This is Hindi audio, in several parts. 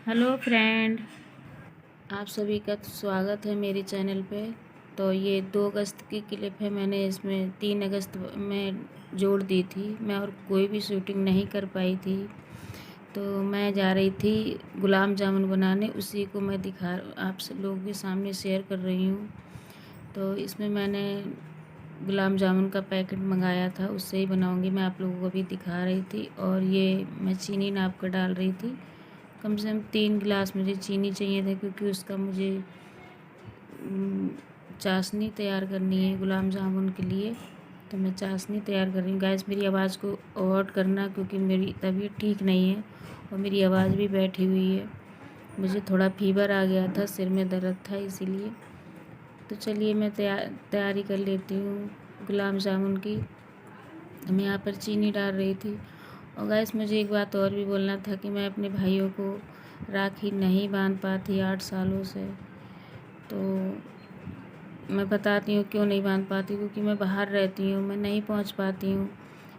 हेलो फ्रेंड, आप सभी का स्वागत है मेरे चैनल पे। तो ये 2 अगस्त की क्लिप है, मैंने इसमें 3 अगस्त में जोड़ दी थी। मैं और कोई भी शूटिंग नहीं कर पाई थी, तो मैं जा रही थी गुलाब जामुन बनाने, उसी को मैं आप सब लोगों के सामने शेयर कर रही हूँ। तो इसमें मैंने गुलाब जामुन का पैकेट मंगाया था, उससे ही बनाऊँगी। मैं आप लोगों को भी दिखा रही थी। और ये मैं चीनी नाप कर डाल रही थी। कम से कम 3 गिलास मुझे चीनी चाहिए था, क्योंकि उसका मुझे चाशनी तैयार करनी है गुलाब जामुन के लिए। तो मैं चाशनी तैयार कर रही हूँ। गैस मेरी आवाज़ को अवॉइड करना, क्योंकि मेरी तबीयत ठीक नहीं है और मेरी आवाज़ भी बैठी हुई है। मुझे थोड़ा फीवर आ गया था, सिर में दर्द था इसीलिए। तो चलिए मैं तैयारी कर लेती हूँ गुलाब जामुन की। मैं यहाँ पर चीनी डाल रही थी। और गैस मुझे एक बात और भी बोलना था कि मैं अपने भाइयों को राखी नहीं बांध पाती 8 सालों से। तो मैं बताती हूँ क्यों नहीं बांध पाती, क्योंकि मैं बाहर रहती हूँ, मैं नहीं पहुँच पाती हूँ।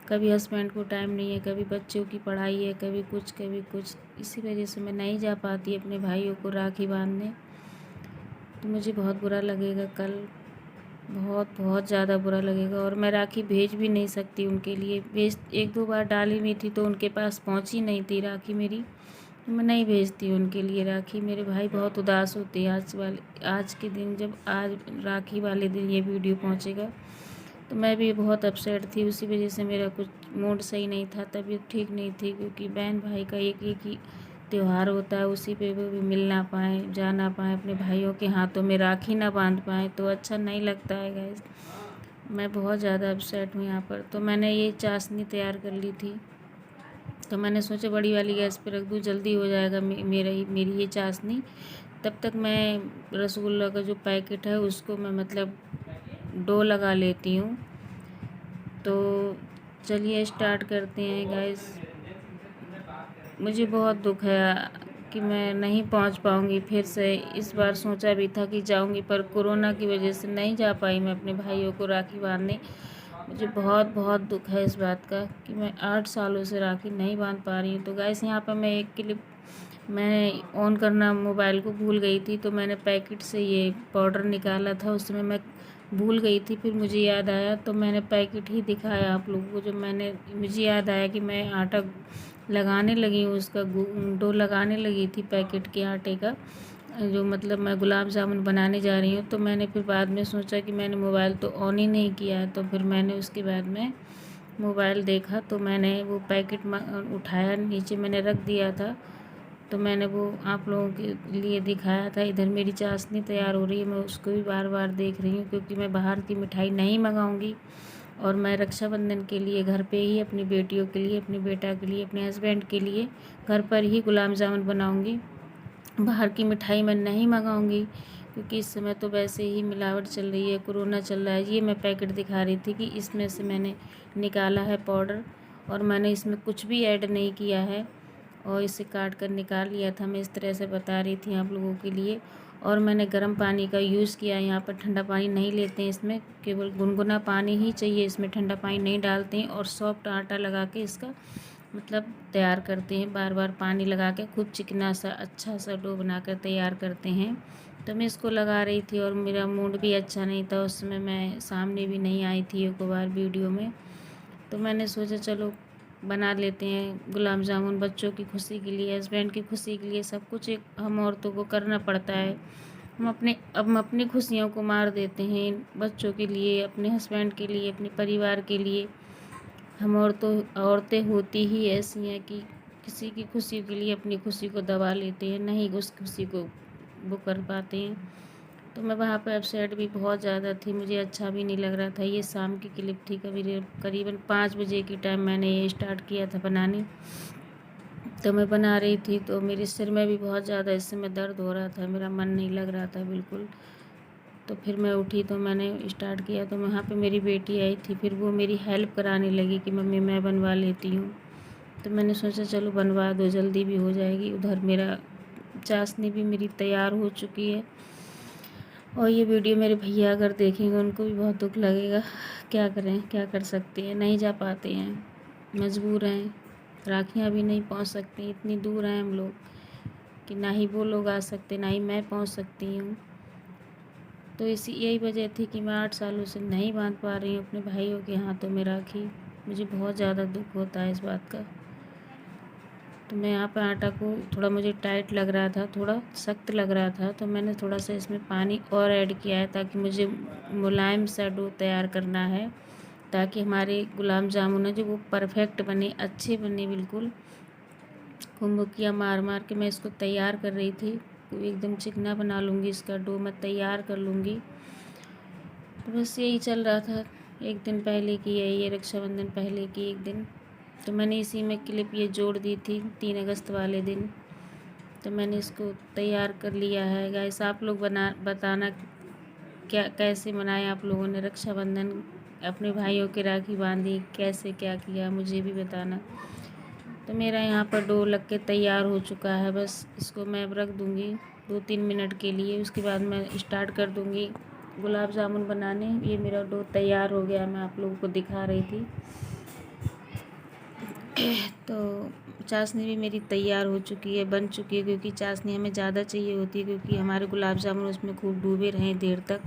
कभी हस्बैंड को टाइम नहीं है, कभी बच्चों की पढ़ाई है, कभी कुछ। इसी वजह से मैं नहीं जा पाती अपने भाइयों को राखी बांधने। तो मुझे बहुत बुरा लगेगा कल, बहुत बहुत ज़्यादा बुरा लगेगा। और मैं राखी भेज भी नहीं सकती उनके लिए। 1-2 बार डाली हुई थी तो उनके पास पहुंची नहीं थी राखी मेरी। तो मैं नहीं भेजती उनके लिए राखी। मेरे भाई बहुत उदास होते हैं आज के दिन, जब आज राखी वाले दिन ये वीडियो पहुंचेगा। तो मैं भी बहुत अपसेट थी, उसी वजह से मेरा कुछ मूड सही नहीं था, तबीयत ठीक नहीं थी। क्योंकि बहन भाई का एक एक ही त्यौहार होता है, उसी पे वो भी मिल ना पाएँ, जा ना पाएँ, अपने भाइयों के हाथों में राखी ना बांध पाएँ, तो अच्छा नहीं लगता है गाइस। मैं बहुत ज़्यादा अपसेट हूँ यहाँ पर। तो मैंने ये चाशनी तैयार कर ली थी। तो मैंने सोचा बड़ी वाली गैस पे रख दूँ, जल्दी हो जाएगा मेरी ये चाशनी। तब तक मैं रसगुल्ला का जो पैकेट है उसको मैं मतलब डो लगा लेती हूँ। तो चलिए स्टार्ट करते हैं गाइस। मुझे बहुत दुख है कि मैं नहीं पहुंच पाऊंगी फिर से। इस बार सोचा भी था कि जाऊंगी, पर कोरोना की वजह से नहीं जा पाई मैं अपने भाइयों को राखी बांधने। मुझे बहुत बहुत दुख है इस बात का कि मैं 8 सालों से राखी नहीं बांध पा रही हूँ। तो गाइस यहाँ पर मैं एक क्लिप मैंने ऑन करना मोबाइल को भूल गई थी, तो मैंने पैकेट से ये पाउडर निकाला था। उस समय मैं भूल गई थी, फिर मुझे याद आया तो मैंने पैकेट ही दिखाया आप लोगों को। जब मुझे याद आया कि मैं आटा लगाने लगी हूँ, उसका डो लगाने लगी थी पैकेट के आटे का, जो मतलब मैं गुलाब जामुन बनाने जा रही हूँ। तो मैंने फिर बाद में सोचा कि मैंने मोबाइल तो ऑन ही नहीं किया है। तो फिर मैंने उसके बाद में मोबाइल देखा, तो मैंने वो पैकेट उठाया, नीचे मैंने रख दिया था। तो मैंने वो आप लोगों के लिए दिखाया था। इधर मेरी चाशनी तैयार हो रही है, मैं उसको भी बार बार देख रही हूँ, क्योंकि मैं बाहर की मिठाई नहीं मंगाऊंगी। और मैं रक्षाबंधन के लिए घर पे ही अपनी बेटियों के लिए, अपने बेटा के लिए, अपने हस्बैंड के लिए घर पर ही गुलाब जामुन बनाऊंगी। बाहर की मिठाई मैं नहीं मंगाऊंगी, क्योंकि इस समय तो वैसे ही मिलावट चल रही है, कोरोना चल रहा है। ये मैं पैकेट दिखा रही थी कि इसमें से मैंने निकाला है पाउडर, और मैंने इसमें कुछ भी ऐड नहीं किया है। और इसे काट कर निकाल लिया था, मैं इस तरह से बता रही थी आप लोगों के लिए। और मैंने गर्म पानी का यूज़ किया। यहाँ पर ठंडा पानी नहीं लेते हैं, इसमें केवल गुनगुना पानी ही चाहिए, इसमें ठंडा पानी नहीं डालते हैं। और सॉफ्ट आटा लगा के इसका मतलब तैयार करते हैं, बार बार पानी लगा के खूब चिकना सा अच्छा सा डो बनाकर तैयार करते हैं। तो मैं इसको लगा रही थी, और मेरा मूड भी अच्छा नहीं था उस समय, मैं सामने भी नहीं आई थी एक बार वीडियो में। तो मैंने सोचा चलो बना लेते हैं गुलाब जामुन, बच्चों की खुशी के लिए, हस्बैंड की खुशी के लिए, सब कुछ एक हम औरतों को करना पड़ता है। हम अपनी खुशियों को मार देते हैं बच्चों के लिए, अपने हस्बैंड के लिए, अपने परिवार के लिए। हम औरतें होती ही ऐसी हैं कि किसी की खुशी के लिए अपनी खुशी को दबा लेते हैं, नहीं उस खुशी को वो कर पाते हैं। तो मैं वहाँ पे अपसेट भी बहुत ज़्यादा थी, मुझे अच्छा भी नहीं लग रहा था। ये शाम की क्लिप थी, करीबन 5 बजे की टाइम मैंने ये स्टार्ट किया था बनाने। तो मैं बना रही थी, तो मेरे सिर में भी बहुत ज़्यादा इस समय दर्द हो रहा था, मेरा मन नहीं लग रहा था बिल्कुल। तो फिर मैं उठी तो मैंने स्टार्ट किया। तो वहाँ पे मेरी बेटी आई थी, फिर वो मेरी हेल्प कराने लगी कि मम्मी मैं बनवा लेती हूँ। तो मैंने सोचा चलो बनवा दो, जल्दी भी हो जाएगी। उधर मेरा चाशनी भी मेरी तैयार हो चुकी है। और ये वीडियो मेरे भैया अगर देखेंगे उनको भी बहुत दुख लगेगा। क्या करें, क्या कर सकते हैं, नहीं जा पाते हैं, मजबूर हैं। राखियाँ भी नहीं पहुंच सकती, इतनी दूर हैं हम लोग। कि ना ही वो लोग आ सकते, ना ही मैं पहुंच सकती हूँ। तो यही वजह थी कि मैं 8 सालों से नहीं बांध पा रही हूँ अपने भाइयों के हाथों में राखी। मुझे बहुत ज़्यादा दुख होता है इस बात का। तो मैं यहाँ पर आटा को थोड़ा मुझे टाइट लग रहा था, थोड़ा सख्त लग रहा था, तो मैंने थोड़ा सा इसमें पानी और ऐड किया है ताकि मुझे मुलायम सा डो तैयार करना है, ताकि हमारे गुलाब जामुन है जो वो परफेक्ट बने, अच्छे बने बिल्कुल। कुम्भकिया मार मार के मैं इसको तैयार कर रही थी। एकदम चिकना बना लूँगी, इसका डो मैं तैयार कर लूँगी। तो बस यही चल रहा था। एक दिन पहले की है ये, रक्षाबंधन पहले की एक दिन। तो मैंने इसी में क्लिप ये जोड़ दी थी 3 अगस्त वाले दिन। तो मैंने इसको तैयार कर लिया है। गाइस आप लोग बताना क्या कैसे मनाया आप लोगों ने रक्षाबंधन, अपने भाइयों के राखी बांधी, कैसे क्या किया मुझे भी बताना। तो मेरा यहाँ पर डो लग के तैयार हो चुका है। बस इसको मैं अब रख दूँगी 2-3 मिनट के लिए। उसके बाद मैं स्टार्ट कर दूँगी गुलाब जामुन बनाने। ये मेरा डो तैयार हो गया, मैं आप लोगों को दिखा रही थी। तो चाशनी भी मेरी तैयार हो चुकी है, बन चुकी है, क्योंकि चाशनी हमें ज़्यादा चाहिए होती है, क्योंकि हमारे गुलाब जामुन उसमें खूब डूबे रहें देर तक,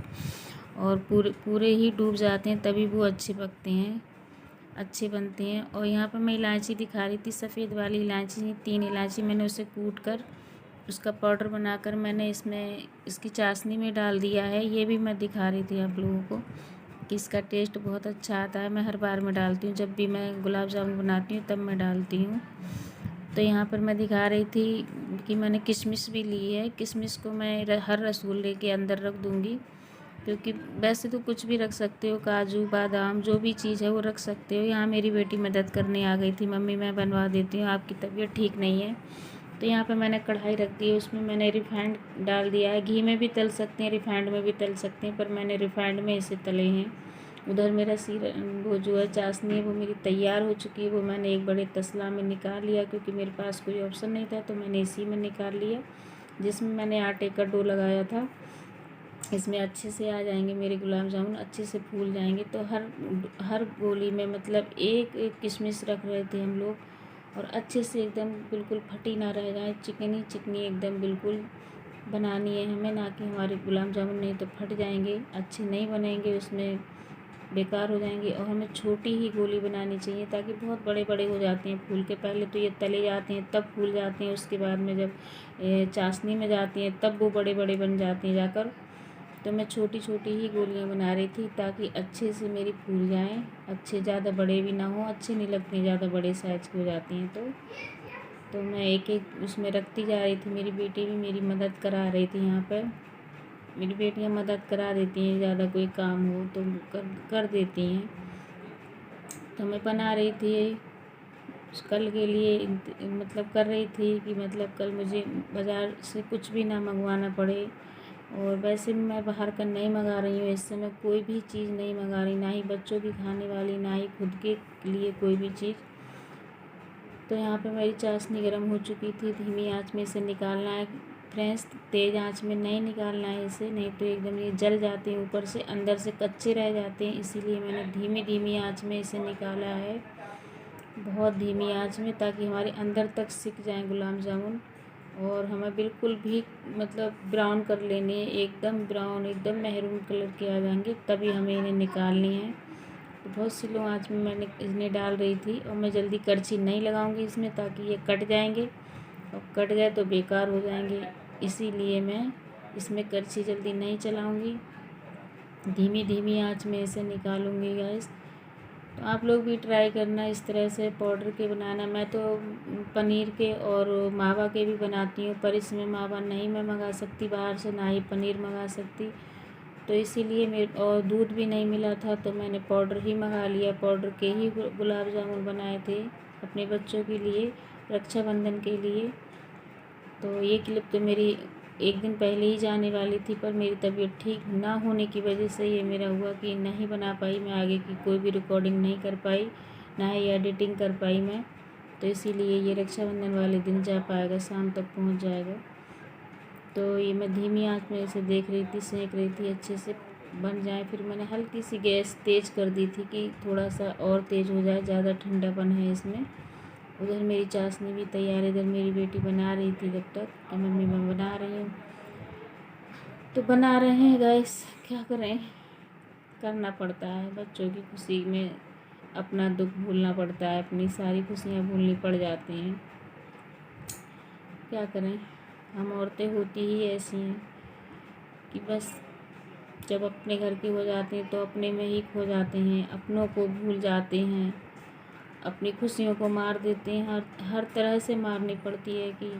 और पूरे पूरे ही डूब जाते हैं तभी वो अच्छे पकते हैं, अच्छे बनते हैं। और यहाँ पर मैं इलायची दिखा रही थी, सफ़ेद वाली इलायची, 3 इलायची मैंने उसे कूट कर उसका पाउडर बनाकर मैंने इसमें इसकी चाशनी में डाल दिया है। ये भी मैं दिखा रही थी आप लोगों को कि इसका टेस्ट बहुत अच्छा आता है। मैं हर बार में डालती हूँ, जब भी मैं गुलाब जामुन बनाती हूँ तब मैं डालती हूँ। तो यहाँ पर मैं दिखा रही थी कि मैंने किशमिश भी ली है। किशमिश को मैं हर रसगुल्ले के अंदर रख दूँगी, क्योंकि वैसे तो कुछ भी रख सकते हो, काजू बादाम जो भी चीज़ है वो रख सकते हो। यहाँ मेरी बेटी मदद करने आ गई थी, मम्मी मैं बनवा देती हूँ, आपकी तबीयत ठीक नहीं है। तो यहाँ पे मैंने कढ़ाई रख दी है, उसमें मैंने रिफाइंड डाल दिया है। घी में भी तल सकते हैं, रिफाइंड में भी तल सकते हैं, पर मैंने रिफाइंड में इसे तले हैं। उधर मेरा वो जो है चाशनी है वो मेरी तैयार हो चुकी है। वो मैंने एक बड़े तसला में निकाल लिया, क्योंकि मेरे पास कोई ऑप्शन नहीं था, तो मैंने इसी में निकाल लिया, जिसमें मैंने आटे का डो लगाया था। इसमें अच्छे से आ जाएंगे मेरे गुलाब जामुन, अच्छे से फूल जाएंगे। तो हर गोली में मतलब एक एक किशमिश रख रहे थे हम लोग, और अच्छे से एकदम बिल्कुल फटी ना रह जाए, चिकनी चिकनी एकदम बिल्कुल बनानी है हमें, ना कि हमारे गुलाब जामुन नहीं तो फट जाएंगे, अच्छे नहीं बनेंगे, उसमें बेकार हो जाएंगे। और हमें छोटी ही गोली बनानी चाहिए, ताकि बहुत बड़े बड़े हो जाते हैं फूल के। पहले तो ये तले जाते हैं तब फूल जाते हैं, उसके बाद में जब चाशनी में जाती हैं तब वो बड़े बड़े बन जाते हैं जाकर। तो मैं छोटी छोटी ही गोलियां बना रही थी, ताकि अच्छे से मेरी फूल जाएं, अच्छे, ज़्यादा बड़े भी ना हो, अच्छे नहीं लगते हैं ज़्यादा बड़े साइज़ के हो जाती हैं। तो मैं एक एक उसमें रखती जा रही थी। मेरी बेटी भी मेरी मदद करा रही थी। यहाँ पर मेरी बेटियाँ मदद करा देती हैं, ज़्यादा कोई काम हो तो कर देती हैं। तो मैं बना रही थी कल के लिए, मतलब कर रही थी कि मतलब कल मुझे बाज़ार से कुछ भी ना मंगवाना पड़े। और वैसे भी मैं बाहर का नहीं मंगा रही हूँ, इस समय कोई भी चीज़ नहीं मंगा रही, ना ही बच्चों की खाने वाली, ना ही खुद के लिए कोई भी चीज़। तो यहाँ पे मेरी चाशनी गर्म हो चुकी थी, धीमी आंच में इसे निकालना है फ्रेंड्स, तेज़ आंच में नहीं निकालना है इसे, नहीं तो एकदम ये जल जाते हैं, ऊपर से अंदर से कच्चे रह जाते हैं। इसीलिए मैंने धीमी धीमी आंच में इसे निकाला है, बहुत धीमी आंच में, ताकि हमारे अंदर तक सिक जाएं गुलाब जामुन। और हमें बिल्कुल भी मतलब ब्राउन कर लेने हैं, एकदम ब्राउन, एकदम मेहरून कलर के आ जाएंगे, तभी हमें इन्हें निकालनी है। तो बहुत स्लो आंच में मैंने इन्हें डाल रही थी, और मैं जल्दी करछी नहीं लगाऊंगी इसमें, ताकि ये कट जाएंगे, और कट गए तो बेकार हो जाएंगे। इसीलिए मैं इसमें करछी जल्दी नहीं चलाऊंगी, धीमी धीमी आंच में इसे निकालूंगी गाइस। तो आप लोग भी ट्राई करना इस तरह से पाउडर के बनाना। मैं तो पनीर के और मावा के भी बनाती हूँ, पर इसमें मावा नहीं मैं मंगा सकती बाहर से, ना ही पनीर मंगा सकती, तो इसीलिए मेरे और दूध भी नहीं मिला था, तो मैंने पाउडर ही मंगा लिया। पाउडर के ही गुलाब जामुन बनाए थे अपने बच्चों के लिए, रक्षाबंधन के लिए। तो ये क्लिप तो मेरी एक दिन पहले ही जाने वाली थी, पर मेरी तबीयत ठीक ना होने की वजह से ये मेरा हुआ कि नहीं बना पाई मैं, आगे की कोई भी रिकॉर्डिंग नहीं कर पाई, ना ही एडिटिंग कर पाई मैं। तो इसीलिए ये रक्षाबंधन वाले दिन जा पाएगा, शाम तक पहुंच जाएगा। तो ये मैं धीमी आंच में इसे देख रही थी, सेंक रही थी अच्छे से बन जाए। फिर मैंने हल्की सी गैस तेज़ कर दी थी कि थोड़ा सा और तेज़ हो जाए, ज़्यादा ठंडापन है इसमें। उधर मेरी चाशनी भी तैयार है। इधर मेरी बेटी बना रही थी जब तक कि मम्मी मैं बना रही हूँ, तो बना रहे हैं गाइस, क्या करें, करना पड़ता है। बच्चों की खुशी में अपना दुख भूलना पड़ता है, अपनी सारी खुशियाँ भूलनी पड़ जाती हैं। क्या करें, हम औरतें होती ही ऐसी हैं कि बस जब अपने घर के हो जाते हैं तो अपने में ही खो जाते हैं, अपनों को भूल जाते हैं, अपनी खुशियों को मार देते हैं। हर तरह से मारनी पड़ती है कि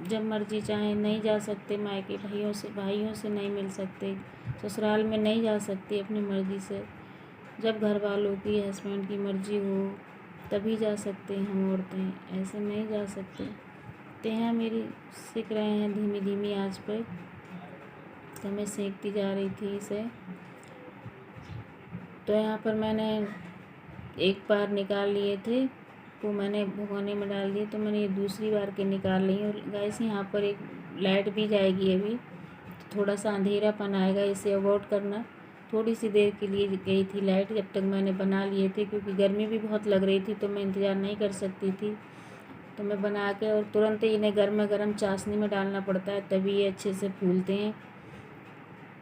जब मर्जी चाहे नहीं जा सकते मायके, भाइयों से नहीं मिल सकते, ससुराल में नहीं जा सकते अपनी मर्ज़ी से। जब घर वालों की, हस्बैंड की मर्ज़ी हो तभी जा सकते हैं हम औरतें, ऐसे नहीं जा सकते। तो यहाँ मेरी सेक रहे हैं धीमी धीमी आंच पे, तो मैं सेकती जा रही थी इसे। तो यहाँ पर मैंने एक बार निकाल लिए थे, वो मैंने भगोने में डाल दिए, तो मैंने ये दूसरी बार के निकाल ली। और गैस यहाँ पर एक लाइट भी जाएगी अभी, तो थोड़ा सा अंधेरापन आएगा, इसे अवॉइड करना। थोड़ी सी देर के लिए गई थी लाइट, जब तक मैंने बना लिए थे, क्योंकि गर्मी भी बहुत लग रही थी तो मैं इंतज़ार नहीं कर सकती थी। तो मैं बना के और तुरंत ही इन्हें गर्मा गर्म चाशनी में डालना पड़ता है, तभी ये अच्छे से फूलते हैं,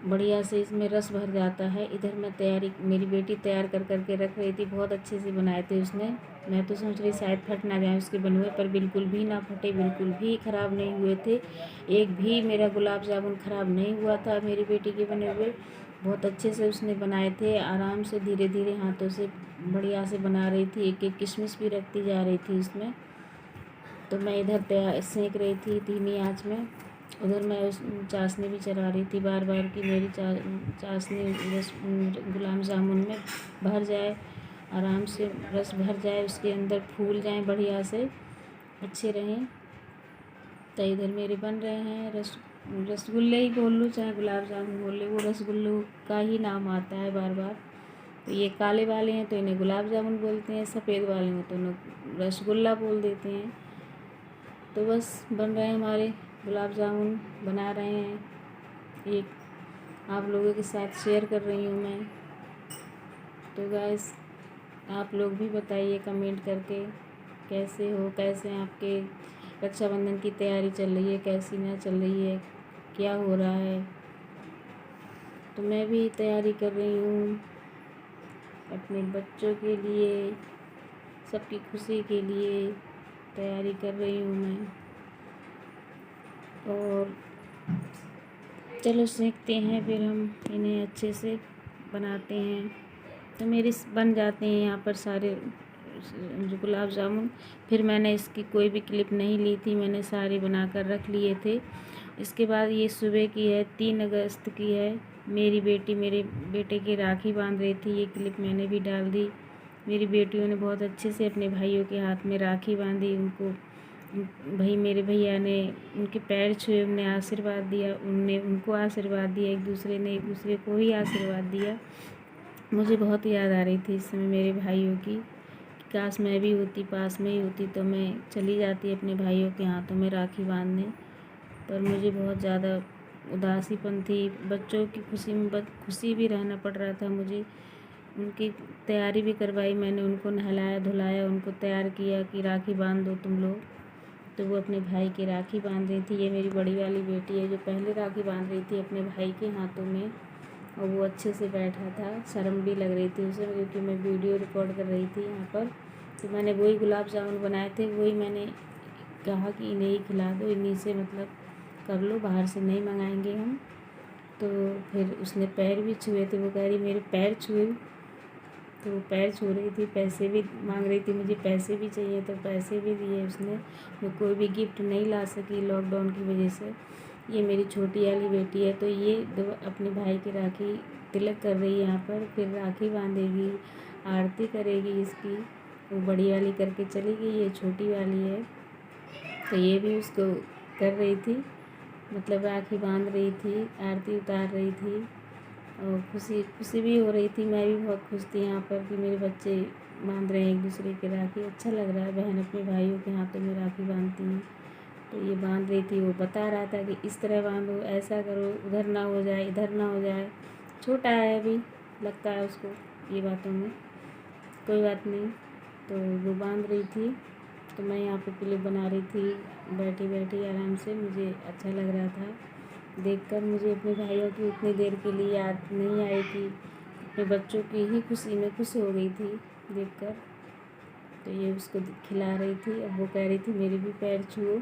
बढ़िया से इसमें रस भर जाता है। इधर मैं तैयारी, मेरी बेटी तैयार कर करके रख रही थी, बहुत अच्छे से बनाए थे उसने। मैं तो सोच रही शायद फट ना जाए उसके बने हुए, पर बिल्कुल भी ना फटे, बिल्कुल भी ख़राब नहीं हुए थे। एक भी मेरा गुलाब जामुन ख़राब नहीं हुआ था मेरी बेटी के बने हुए। बहुत अच्छे से उसने बनाए थे, आराम से धीरे धीरे हाथों से बढ़िया से बना रही थी, एक एक किशमिश भी रखती जा रही थी उसमें। तो मैं इधर तैयार सेंक रही थी धीमी आंच में, उधर मैं उस चाशनी भी चला रही थी बार बार कि मेरी चाशनी रस गुलाब जामुन में भर जाए, आराम से रस भर जाए, उसके अंदर फूल जाएं, बढ़िया से अच्छे रहें। तो इधर मेरे बन रहे हैं रसगुल्ले ही बोल लूँ चाहे गुलाब जामुन बोल ले, वो रसगुल्लों का ही नाम आता है बार बार। तो ये काले वाले हैं तो इन्हें गुलाब जामुन बोलते हैं, सफ़ेद वाले हैं तो इन्हें रसगुल्ला बोल देते हैं। तो बस बन रहे हैं हमारे गुलाब जामुन, बना रहे हैं, एक आप लोगों के साथ शेयर कर रही हूँ मैं। तो गाइस आप लोग भी बताइए कमेंट करके कैसे हो, कैसे आपके रक्षाबंधन की तैयारी चल रही है, कैसी ना चल रही है, क्या हो रहा है। तो मैं भी तैयारी कर रही हूँ अपने बच्चों के लिए, सबकी खुशी के लिए तैयारी कर रही हूँ मैं। और चलो सेकते हैं, फिर हम इन्हें अच्छे से बनाते हैं। तो मेरे बन जाते हैं यहाँ पर सारे जो गुलाब जामुन। फिर मैंने इसकी कोई भी क्लिप नहीं ली थी, मैंने सारे बनाकर रख लिए थे। इसके बाद ये सुबह की है, 3 अगस्त की है। मेरी बेटी मेरे बेटे की राखी बांध रही थी, ये क्लिप मैंने भी डाल दी। मेरी बेटियों ने बहुत अच्छे से अपने भाइयों के हाथ में राखी बांधी, उनको भाई मेरे भैया ने उनके पैर छुए, उन्हें आशीर्वाद दिया, उनने उनको आशीर्वाद दिया, एक दूसरे ने एक दूसरे को ही आशीर्वाद दिया। मुझे बहुत याद आ रही थी इस समय मेरे भाइयों की, काश मैं भी होती, पास में ही होती तो मैं चली जाती अपने भाइयों के हाथों में राखी बांधने। पर मुझे बहुत ज़्यादा उदासीपन थी, बच्चों की खुशी में खुशी भी रहना पड़ रहा था मुझे। उनकी तैयारी भी करवाई मैंने, उनको नहलाया धुलाया, उनको तैयार किया कि राखी बांध दो तुम लोग। तो वो अपने भाई की राखी बांध रही थी। ये मेरी बड़ी वाली बेटी है जो पहले राखी बांध रही थी अपने भाई के हाथों में, और वो अच्छे से बैठा था, शर्म भी लग रही थी उसे क्योंकि मैं वीडियो रिकॉर्ड कर रही थी यहाँ पर। तो मैंने वही गुलाब जामुन बनाए थे, वही मैंने कहा कि इन्हें ही खिला दो, इन्हीं से मतलब कर लो, बाहर से नहीं मंगाएंगे हम। तो फिर उसने पैर भी छुए थे, वो कह रही मेरे पैर छुए, तो वो पैर छू रही थी, पैसे भी मांग रही थी, मुझे पैसे भी चाहिए, तो पैसे भी दिए उसने। मैं कोई भी गिफ्ट नहीं ला सकी लॉकडाउन की वजह से। ये मेरी छोटी वाली बेटी है, तो ये अपने भाई की राखी तिलक कर रही है यहाँ पर, फिर राखी बांधेगी, आरती करेगी इसकी। वो बड़ी वाली करके चली गई, ये छोटी वाली है, तो ये भी उसको कर रही थी, मतलब राखी बांध रही थी, आरती उतार रही थी, और खुशी खुशी भी हो रही थी। मैं भी बहुत खुश थी यहाँ पर कि मेरे बच्चे बांध रहे हैं एक दूसरे की राखी, अच्छा लग रहा है, बहन अपने भाइयों के हाथों में राखी बांधती हैं। तो ये बांध रही थी, वो बता रहा था कि इस तरह बांधो, ऐसा करो, उधर ना हो जाए, इधर ना हो जाए। छोटा है अभी, लगता है उसको ये बातों में, कोई बात नहीं। तो वो बांध रही थी, तो मैं यहाँ पे क्लिप बना रही थी बैठी बैठी आराम से। मुझे अच्छा लग रहा था देखकर। मुझे अपने भाइयों की उतनी देर के लिए याद नहीं आई कि अपने बच्चों की ही खुशी में खुश हो गई थी देखकर। तो ये उसको खिला रही थी। अब वो कह रही थी मेरे भी पैर छुओ,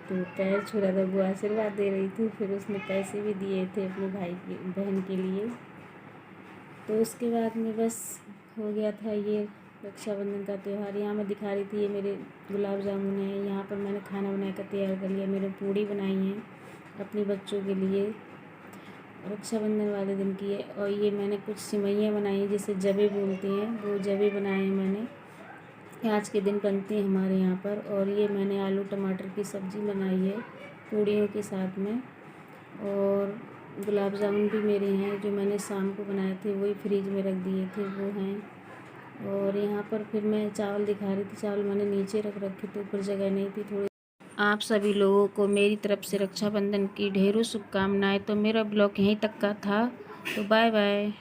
तो पैर छू रहा था, वो आशीर्वाद दे रही थी। फिर उसने पैसे भी दिए थे अपने भाई की बहन के लिए। तो उसके बाद में बस हो गया था ये रक्षाबंधन का त्यौहार। यहाँ मैं दिखा रही थी ये मेरे गुलाब जामुन है। यहाँ पर मैंने खाना बना कर तैयार कर लिया। मैंने पूड़ी बनाई है अपने बच्चों के लिए, रक्षाबंधन वाले दिन की है। और ये मैंने कुछ सिवैयाँ बनाई हैं जिसे जबे बोलते हैं, वो जबे बनाए हैं मैंने। आज के दिन बनते हैं हमारे यहाँ पर। और ये मैंने आलू टमाटर की सब्ज़ी बनाई है पूड़ियों के साथ में। और गुलाब जामुन भी मेरे हैं जो मैंने शाम को बनाए थे, वही फ्रिज में रख दिए थे, वो हैं। और यहाँ पर फिर मैं चावल दिखा रही थी। चावल मैंने नीचे रख रखे थे, ऊपर जगह नहीं थी थोड़ी। आप सभी लोगों को मेरी तरफ से रक्षाबंधन की ढेरों शुभकामनाएं। तो मेरा ब्लॉग यहीं तक का था, तो बाय बाय।